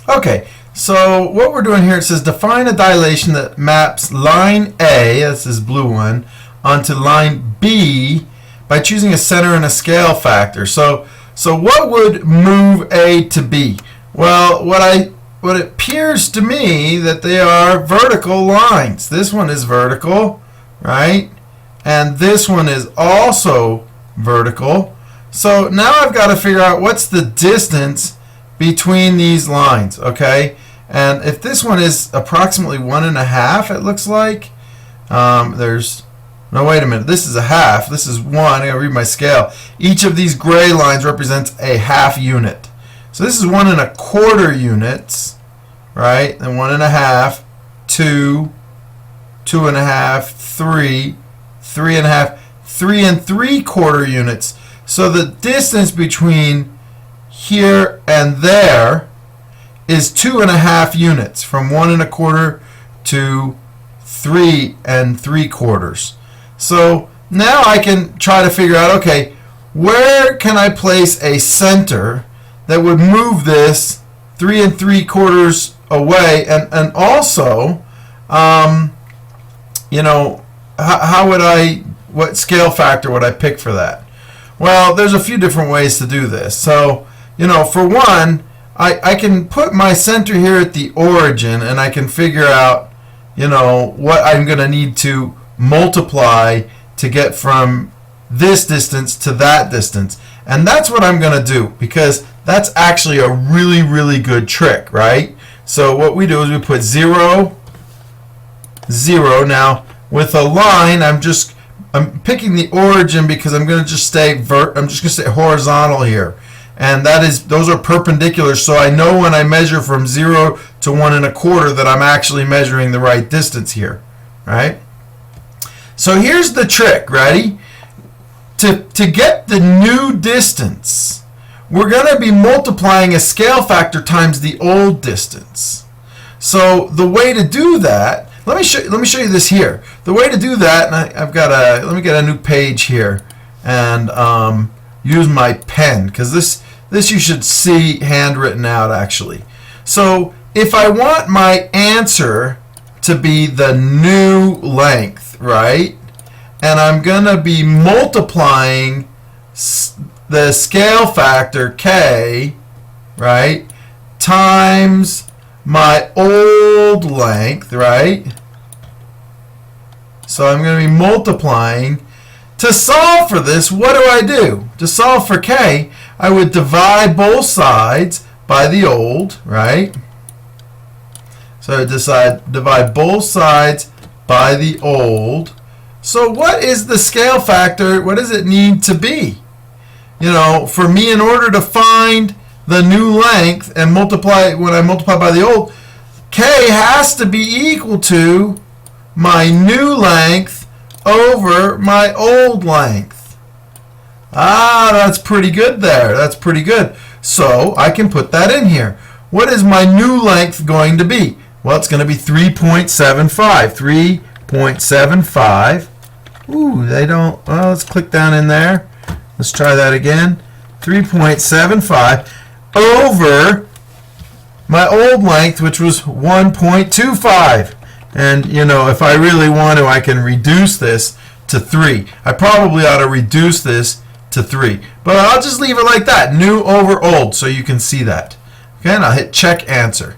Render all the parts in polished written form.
Okay, so what we're doing here, it says define a dilation that maps line A, that's this blue one, onto line B by choosing a center and a scale factor. So what would move A to B? Well, what it appears to me that they are vertical lines. This one is vertical, right? And this one is also vertical. So now I've got to figure out what's the distance between these lines, okay? And if this one is approximately 1.5, it looks like, no, wait a minute, this is a half, this is 1, I gotta read my scale. Each of these gray lines represents a half unit. So this is 1.25 units, right? And 1.5, 2, 2.5, 3, 3.5, 3 3/4 units. So the distance between here and there is 2.5 units, from 1.25 to 3 3/4. So now I can try to figure out, okay, where can I place a center that would move this 3 3/4 away, and also, you know, how would what scale factor would I pick for that? Well, there's a few different ways to do this. So, you know, for one, I can put my center here at the origin, and I can figure out, you know, what I'm going to need to multiply to get from this distance to that distance. And that's what I'm going to do, because that's actually a really, really good trick, right? So what we do is we put 0, 0. Now, with a line, I'm picking the origin because I'm going to just stay horizontal here. And those are perpendicular, so I know when I measure from 0 to 1.25 that I'm actually measuring the right distance here, right? So here's the trick, ready? To get the new distance, we're going to be multiplying a scale factor times the old distance. So the way to do that, let me show you this here. The way to do that, and let me get a new page here and use my pen, because this you should see handwritten out actually. So if I want my answer to be the new length, right, and I'm going to be multiplying the scale factor k, right, times my old length, right? So I'm going to be multiplying. To solve for this, what do I do? To solve for k, I would divide both sides by the old, right? So I divide both sides by the old. So what is the scale factor? What does it need to be? You know, for me, in order to find the new length and multiply, when I multiply by the old, k has to be equal to my new length over my old length. Ah, that's pretty good there. That's pretty good. So I can put that in here. What is my new length going to be? Well, it's going to be 3.75. 3.75. Ooh, they don't. Well, let's click down in there. Let's try that again. 3.75 over my old length, which was 1.25. And, you know, if I really want to, I can reduce this to 3. I probably ought to reduce this to 3. But I'll just leave it like that, new over old, so you can see that. Okay, and I'll hit check answer.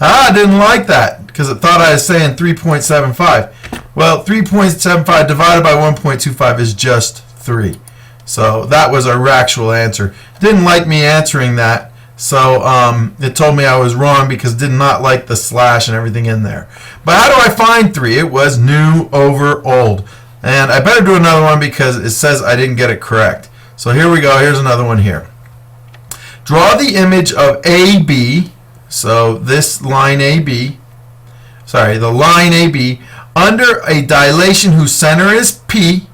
I didn't like that because it thought I was saying 3.75. Well, 3.75 divided by 1.25 is just 3. So that was our actual answer. Didn't like me answering that. So it told me I was wrong because it did not like the slash and everything in there. But how do I find 3? It was new over old. And I better do another one because it says I didn't get it correct. So here we go. Here's another one here. Draw the image of AB. So this line AB. Sorry, the line AB under a dilation whose center is P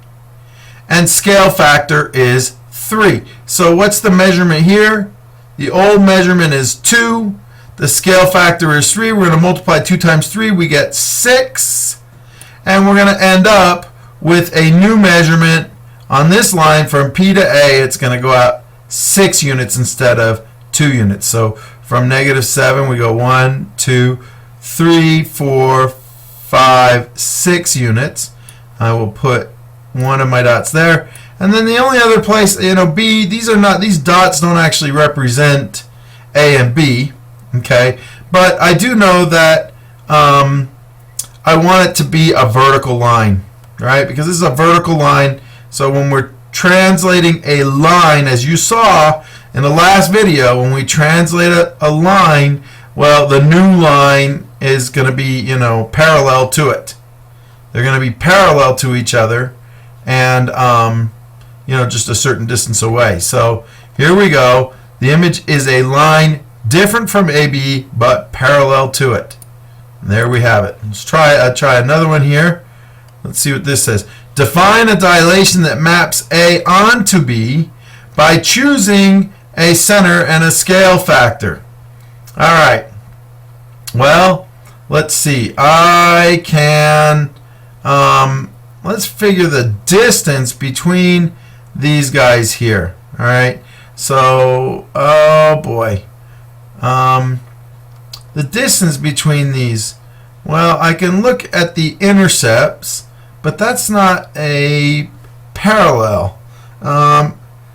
and scale factor is 3. So what's the measurement here? The old measurement is 2. The scale factor is 3. We're going to multiply 2 times 3. We get 6. And we're going to end up with a new measurement on this line from P to A. It's going to go out 6 units instead of 2 units. So from -7, we go 1, 2, 3, 4, 5, 6 units. I will put one of my dots there. And then the only other place, B, these dots don't actually represent A and B, okay? But I do know that I want it to be a vertical line, right? Because this is a vertical line, so when we're translating a line, as you saw in the last video, when we translate a line, well, the new line is going to be, parallel to it. They're going to be parallel to each other, and just a certain distance away. So here we go. The image is a line different from AB, but parallel to it. And there we have it. Let's try another one here. Let's see what this says. Define a dilation that maps A onto B by choosing a center and a scale factor. All right. Well, let's see. I can, let's figure the distance between these guys here. All right. So, oh boy. The distance between these, well, I can look at the intercepts, but that's not a parallel.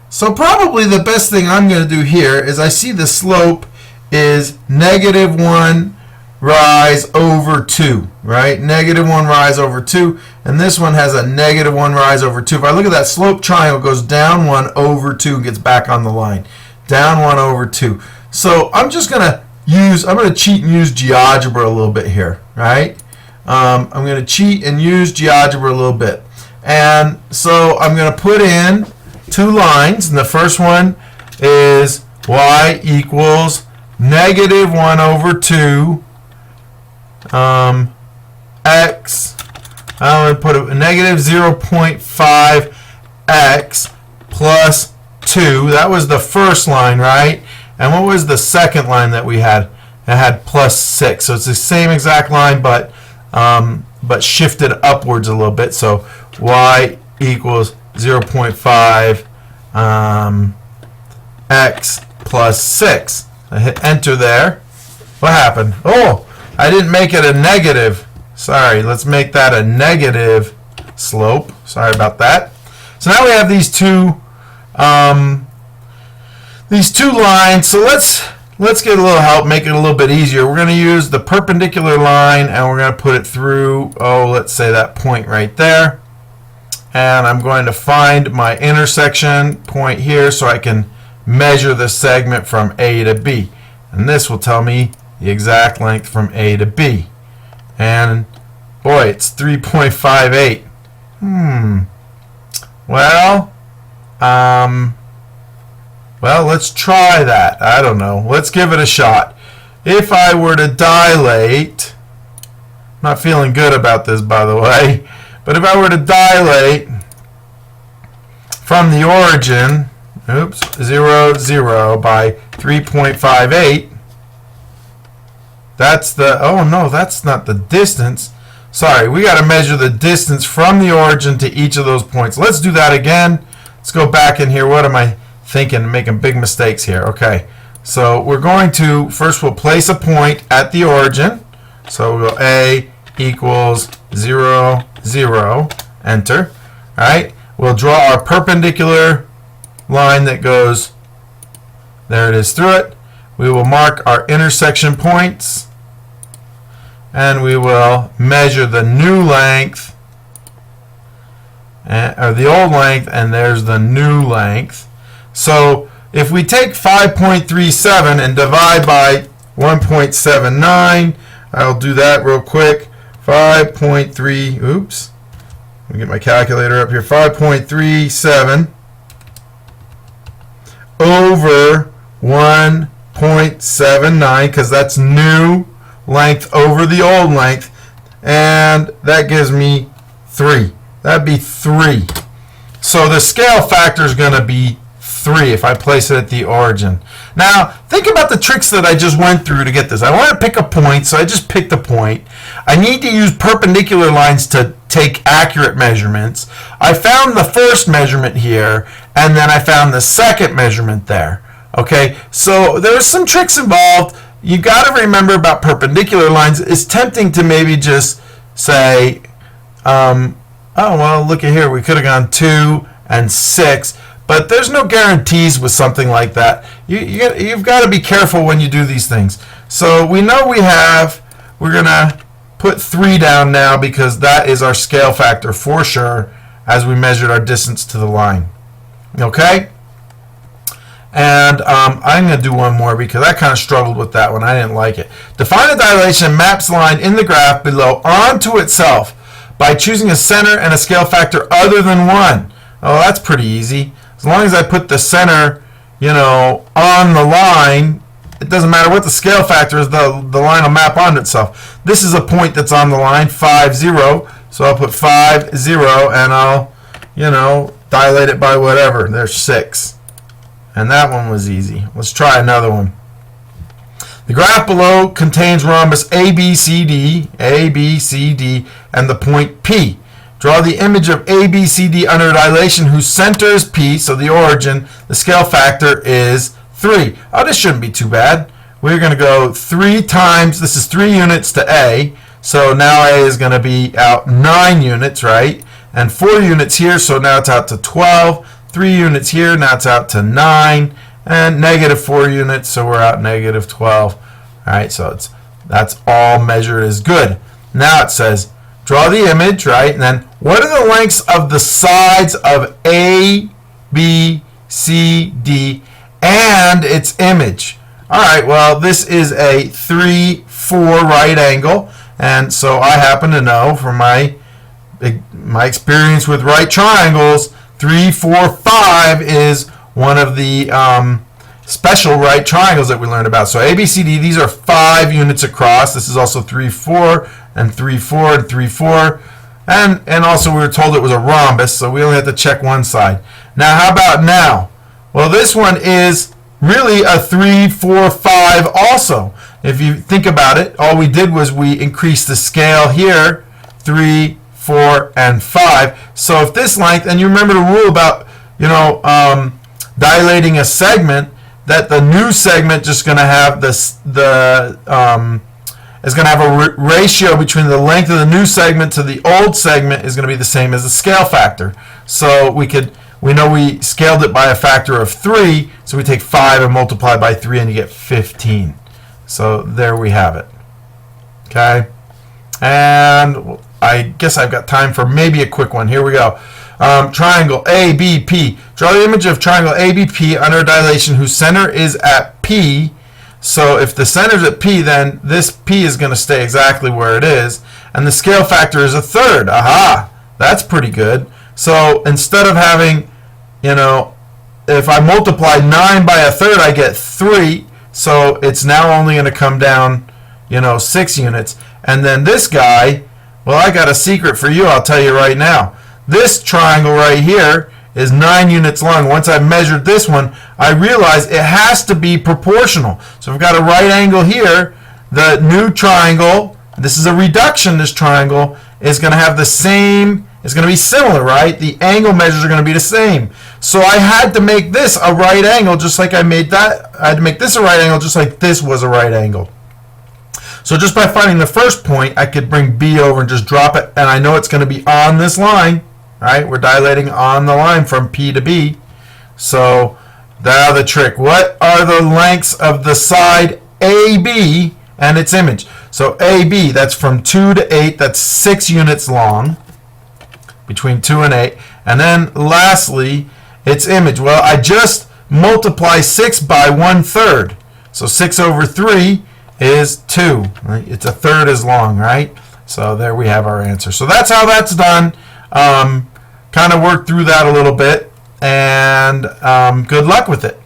So probably the best thing I'm going to do here is I see the slope is -1 rise over 2, right? -1 rise over 2, and this one has a -1 rise over 2. If I look at that slope triangle, it goes down 1 over 2 and gets back on the line. Down 1 over 2. So I'm just going to cheat and use GeoGebra a little bit here, right? I'm going to cheat and use GeoGebra a little bit. And so I'm going to put in two lines, and the first one is y equals -1 over 2 x. I'm going to put a -0.5 x plus 2. That was the first line, right? And what was the second line that we had? It had plus 6. So it's the same exact line, but shifted upwards a little bit. So y equals 0.5 x plus 6. I hit enter there. What happened? Oh, I didn't make it a negative. Sorry, let's make that a negative slope. Sorry about that. So now we have these two lines. So let's get a little help, make it a little bit easier. We're going to use the perpendicular line, and we're going to put it through, let's say that point right there. And I'm going to find my intersection point here so I can measure the segment from A to B. And this will tell me the exact length from A to B. And boy, it's 3.58. Well, let's try that. I don't know. Let's give it a shot. If I were to dilate, I'm not feeling good about this, by the way, but if I were to dilate from the origin, 0, 0 by 3.58, that's the, oh no, that's not the distance. Sorry, we got to measure the distance from the origin to each of those points. Let's do that again. Let's go back in here. What am I thinking? Making big mistakes here. Okay, so we're going to, first we'll place a point at the origin. So we'll go A equals 0, 0, enter. All right, we'll draw our perpendicular line that goes, there it is, through it. We will mark our intersection points, and we will measure the new length, or the old length, and there's the new length. So if we take 5.37 and divide by 1.79, I'll do that real quick. 5.3, oops, let me get my calculator up here. 5.37 over 1.79, because that's new length over the old length, and that gives me 3. That'd be 3. So the scale factor is going to be 3 if I place it at the origin. Now, think about the tricks that I just went through to get this. I want to pick a point, so I just picked a point. I need to use perpendicular lines to take accurate measurements. I found the first measurement here, and then I found the second measurement there. Okay, so there's some tricks involved. You got to remember about perpendicular lines. It's tempting to maybe just say, oh, well, look at here. We could have gone 2 and 6, but there's no guarantees with something like that. You've got to be careful when you do these things. So we know we're going to put 3 down now because that is our scale factor for sure as we measured our distance to the line. Okay? And I'm going to do one more because I kind of struggled with that one. I didn't like it. Define a dilation maps line in the graph below onto itself by choosing a center and a scale factor other than 1. Oh, that's pretty easy. As long as I put the center, on the line, it doesn't matter what the scale factor is, the line will map onto itself. This is a point that's on the line, 5, 0. So I'll put 5, 0, and I'll, dilate it by whatever. There's 6. And that one was easy. Let's try another one. The graph below contains rhombus ABCD, and the point P. Draw the image of ABCD under a dilation whose center is P, so the origin. The scale factor is 3. Oh, this shouldn't be too bad. We're going to go 3 times, this is 3 units to A, so now A is going to be out 9 units, right? And 4 units here, so now it's out to 12. 3 units here, now it's out to 9, and negative 4 units, so we're out negative 12. All right, so that's all measured as good. Now it says, draw the image, right? And then, what are the lengths of the sides of A, B, C, D, and its image? All right, well, this is a 3, 4 right angle, and so I happen to know from my experience with right triangles, 3, 4, 5 is one of the special right triangles that we learned about. So ABCD, these are 5 units across. This is also 3, 4, and 3, 4, and 3, 4. And also we were told it was a rhombus, so we only have to check one side. Now, how about now? Well, this one is really a 3, 4, 5 also. If you think about it, all we did was we increased the scale here, 3, 4, and 5. So if this length, and you remember the rule about dilating a segment, that the new segment just going to have is going to have a ratio between the length of the new segment to the old segment is going to be the same as the scale factor. So we know we scaled it by a factor of 3, so we take 5 and multiply by 3 and you get 15. So there we have it. Okay, and I guess I've got time for maybe a quick one. Here we go. Triangle ABP. Draw the image of triangle ABP under a dilation whose center is at P. So if the center is at P, then this P is going to stay exactly where it is. And the scale factor is 1/3. Aha! That's pretty good. So instead of having, if I multiply 9 by 1/3, I get 3. So it's now only going to come down, 6 units. And then this guy, well, I got a secret for you, I'll tell you right now. This triangle right here is 9 units long. Once I've measured this one, I realize it has to be proportional. So if I've got a right angle here, the new triangle, this is a reduction, this triangle, is going to have the same, it's going to be similar, right? The angle measures are going to be the same. So I had to make this a right angle just like I made that. I had to make this a right angle just like this was a right angle. So just by finding the first point, I could bring B over and just drop it, and I know it's going to be on this line, right? We're dilating on the line from P to B. So now the trick. What are the lengths of the side AB and its image? So AB, that's from 2 to 8, that's 6 units long, between 2 and 8. And then lastly, its image. Well, I just multiply 6 by 1/3. So 6 over 3 is 2. Right? It's 1/3 as long, right? So there we have our answer. So that's how that's done. Kind of worked through that a little bit, and good luck with it.